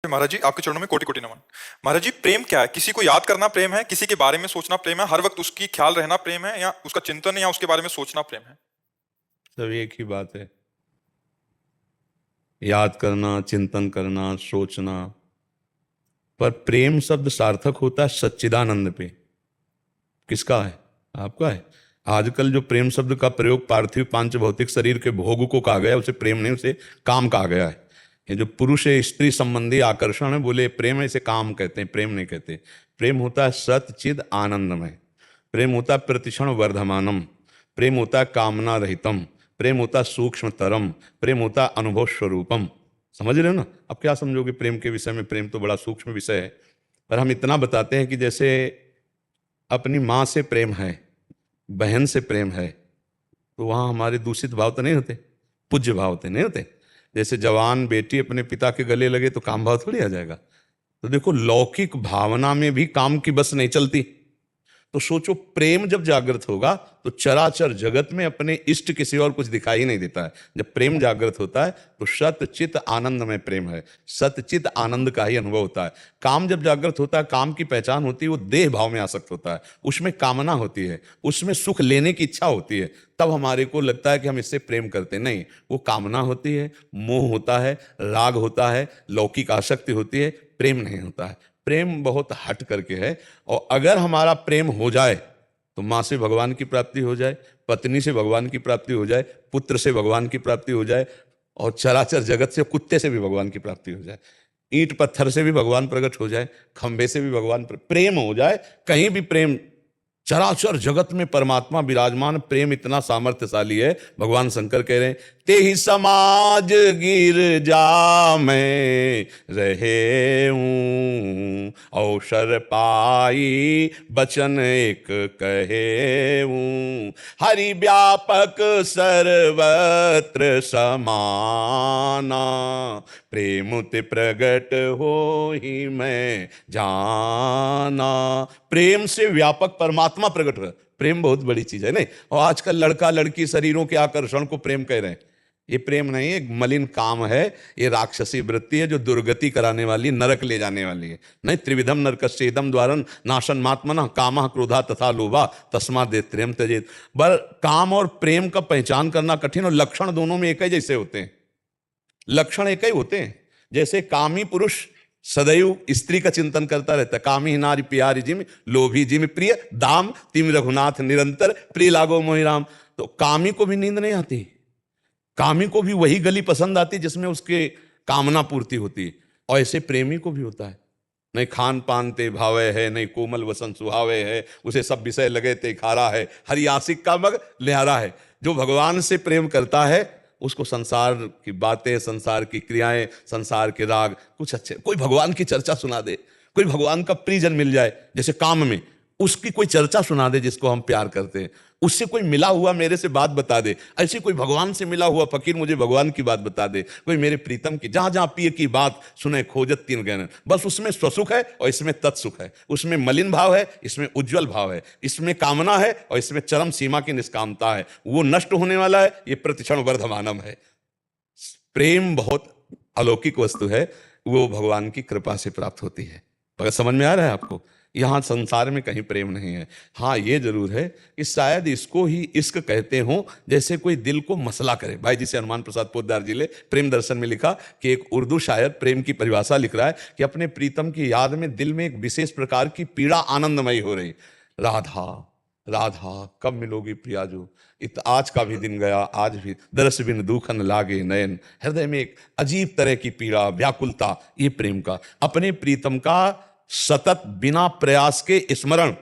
महाराज जी, आपके चरणों में कोटि कोटि नमन। महाराज जी, प्रेम क्या है? किसी को याद करना प्रेम है, किसी के बारे में सोचना प्रेम है, हर वक्त उसकी ख्याल रहना प्रेम है, या उसका चिंतन या उसके बारे में सोचना प्रेम है? सब एक ही बात है। याद करना, चिंतन करना, सोचना। पर प्रेम शब्द सार्थक होता है सच्चिदानंद पे। किसका है? आपका है। आजकल जो प्रेम शब्द का प्रयोग पार्थिव पांच भौतिक शरीर के भोग को कहा गया है, उसे प्रेम नहीं, उसे काम कहा गया है। ये जो पुरुष स्त्री संबंधी आकर्षण है, बोले प्रेम है, इसे काम कहते हैं, प्रेम नहीं कहते। प्रेम होता है सत चिद आनंदमय। प्रेम होता है प्रतिक्षण वर्धमानम। प्रेम होता है कामना रहितम। प्रेम होता है सूक्ष्मतरम। प्रेम होता है अनुभव स्वरूपम। समझ रहे हो ना? अब क्या समझोगे प्रेम के विषय में? प्रेम तो बड़ा सूक्ष्म विषय है, पर हम इतना बताते हैं कि जैसे अपनी माँ से प्रेम है, बहन से प्रेम है, तो वहाँ हमारे दूषित भाव तो नहीं होते, पूज्य भाव तो नहीं होते। जैसे जवान बेटी अपने पिता के गले लगे तो काम भाव थोड़ी आ जाएगा। तो देखो, लौकिक भावना में भी काम की बस नहीं चलती। तो सोचो, प्रेम जब जागृत होगा तो चराचर जगत में अपने इष्ट किसी और कुछ दिखाई नहीं देता है। जब प्रेम जागृत होता है तो सत चित आनंद में प्रेम है, सत चित आनंद का ही अनुभव होता है। काम जब जागृत होता है, काम की पहचान होती है, वो देह भाव में आसक्त होता है, उसमें कामना होती है, उसमें सुख लेने की इच्छा होती है। तब हमारे को लगता है कि हम इससे प्रेम करते नहीं। वो कामना होती है, मोह होता है, राग होता है, लौकिक आसक्ति होती है, प्रेम नहीं होता है। प्रेम बहुत हट करके है। और अगर हमारा प्रेम हो जाए तो माँ से भगवान की प्राप्ति हो जाए, पत्नी से भगवान की प्राप्ति हो जाए, पुत्र से भगवान की प्राप्ति हो जाए, और चराचर जगत से, कुत्ते से भी भगवान की प्राप्ति हो जाए, ईंट पत्थर से भी भगवान प्रकट हो जाए, खंभे से भी भगवान प्रेम हो जाए, कहीं भी प्रेम। चराचर जगत में परमात्मा विराजमान। प्रेम इतना सामर्थ्यशाली है, भगवान शंकर कह रहे हैं, ते ही समाज गिरजा में रहे हूँ, अवसर पाई बचन एक कहे हूँ, हरि व्यापक सर्वत्र समाना, प्रेम ते प्रगट हो ही मैं जाना। प्रेम से व्यापक परमात्मा प्रकट हो। प्रेम बहुत बड़ी चीज है नहीं? और आजकल लड़का लड़की शरीरों के आकर्षण को प्रेम कह रहे हैं। ये प्रेम नहीं है, एक मलिन काम है। ये राक्षसी वृत्ति है जो दुर्गति कराने वाली, नरक ले जाने वाली है। नहीं, त्रिविधम नरकस्य इदम द्वारम नाशन मात्मनः कामः क्रोधा तथा लोभा तस्मात् त्रयं त्यजेत। पर काम और प्रेम का पहचान करना कठिन, और लक्षण दोनों में एक ही जैसे होते हैं। लक्षण एक ही होते हैं। जैसे कामी पुरुष सदैव स्त्री का चिंतन करता रहता है, कामी नारी प्यारी जिम, लोभी जिम प्रिय दाम, तिम रघुनाथ निरंतर, प्रिय लागो मोहि राम। तो कामी को भी नींद नहीं आती, कामी को भी वही गली पसंद आती जिसमें उसके कामना पूर्ति होती है। और ऐसे प्रेमी को भी होता है, नहीं खान पान ते भावे है, नहीं कोमल वसन सुहावे है, उसे सब विषय लगे ते खारा है, हरि आशिक का मग लिहारा है। जो भगवान से प्रेम करता है उसको संसार की बातें, संसार की क्रियाएं, संसार के राग कुछ अच्छे, कोई भगवान की चर्चा सुना दे, कोई भगवान का प्रियजन मिल जाए, जैसे काम में उसकी कोई चर्चा सुना दे जिसको हम प्यार करते हैं, उससे कोई मिला हुआ मेरे से बात बता दे, ऐसे कोई भगवान से मिला हुआ फकीर मुझे भगवान की बात बता दे, कोई मेरे प्रीतम की, जहां जहां पिय की बात सुने खोजत तीन गहन। बस उसमें स्वसुख है और इसमें तत्सुख है, उसमें मलिन भाव है, इसमें उज्जवल भाव है, इसमें कामना है और इसमें चरम सीमा की निष्कामता है। वो नष्ट होने वाला है, ये प्रतिक्षण वर्धमानम है। प्रेम बहुत अलौकिक वस्तु है, वो भगवान की कृपा से प्राप्त होती है। अगर समझ में आ रहा है आपको? यहाँ संसार में कहीं प्रेम नहीं है। हाँ, ये जरूर है कि शायद इसको ही इश्क कहते हो, जैसे कोई दिल को मसला करे। भाई जिसे हनुमान प्रसाद पोद्दार जी ने प्रेम दर्शन में लिखा कि एक उर्दू शायर प्रेम की परिभाषा लिख रहा है कि अपने प्रीतम की याद में दिल में एक विशेष प्रकार की पीड़ा आनंदमयी हो रही। राधा राधा कब मिलोगी प्रियाजू, आज का भी दिन गया, आज भी दरस बिन दुखन लागे नयन। हृदय में एक अजीब तरह की पीड़ा, व्याकुलता, ये प्रेम का। अपने प्रीतम का सतत बिना प्रयास के स्मरण,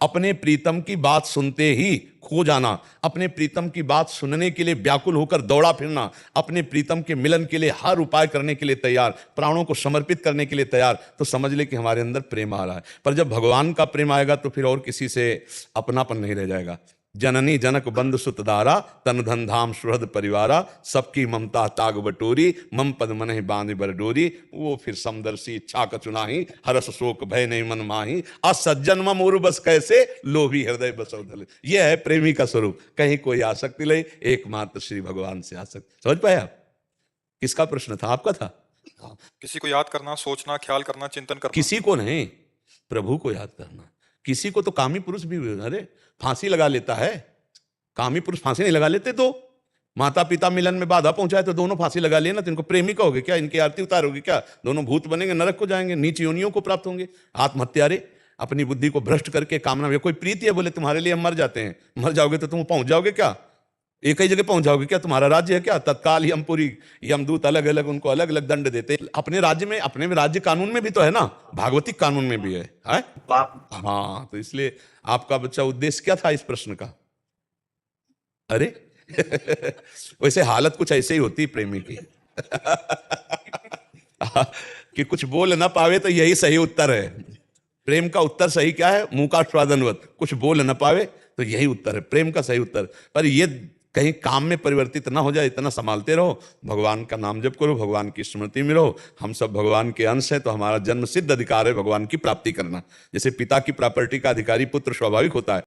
अपने प्रीतम की बात सुनते ही खो जाना, अपने प्रीतम की बात सुनने के लिए व्याकुल होकर दौड़ा फिरना, अपने प्रीतम के मिलन के लिए हर उपाय करने के लिए तैयार, प्राणों को समर्पित करने के लिए तैयार, तो समझ ले कि हमारे अंदर प्रेम आ रहा है। पर जब भगवान का प्रेम आएगा तो फिर और किसी से अपनापन नहीं रह जाएगा। जननी जनक बंधु सुत दारा, तन धन धाम सुहृद परिवारा, सबकी ममता ताग बटोरी, मम पद मन बांध बर डोरी। वो फिर समदर्शी इच्छा कचुनाही, हरस शोक भय नहीं मन माही, असज्जन मम उर बस कैसे, लोभी हृदय बसौधल। यह है प्रेमी का स्वरूप। कहीं कोई आसक्ति ले, एकमात्र श्री भगवान से आसक्ति। समझ पाए आप? किसका प्रश्न था? आपका था? किसी को याद करना, सोचना, ख्याल करना, चिंतन करना। किसी को नहीं, प्रभु को याद करना। किसी को तो कामी पुरुष भी, अरे फांसी लगा लेता है, कामी पुरुष फांसी नहीं लगा लेते? तो माता पिता मिलन में बाधा पहुंचाए तो दोनों फांसी लगा लिए ना, तो इनको प्रेमी कहोगे क्या? इनकी आरती उतारोगे क्या? दोनों भूत बनेंगे, नरक को जाएंगे, नीच योनियों को प्राप्त होंगे। आत्महत्यारे, अपनी बुद्धि को भ्रष्ट करके कामना में, कोई प्रीति है बोले तुम्हारे लिए हम मर जाते हैं, मर जाओगे तो तुम पहुंच जाओगे क्या? एक ही जगह पहुंच जाओगे क्या? तुम्हारा राज्य है क्या? तत्काल यमपुरी, यमदूत अलग अलग, उनको अलग अलग दंड देते। अपने राज्य में, अपने में राज्य कानून में भी तो है ना, भागवतिक कानून में भी है? हाँ, तो इसलिए आपका बच्चा उद्देश्य क्या था इस प्रश्न का? अरे वैसे हालत कुछ ऐसे ही होती है प्रेमी की कि कुछ बोल ना पावे तो यही सही उत्तर है। प्रेम का उत्तर सही क्या है? मुंह का स्वादनवत, कुछ बोल ना पावे तो यही उत्तर है प्रेम का सही उत्तर। पर ये कहीं काम में परिवर्तित ना हो जाए, इतना संभालते रहो, भगवान का नाम जप करो, भगवान की स्मृति में रहो। हम सब भगवान के अंश हैं, तो हमारा जन्म सिद्ध अधिकार है भगवान की प्राप्ति करना। जैसे पिता की प्रॉपर्टी का अधिकारी पुत्र स्वाभाविक होता है,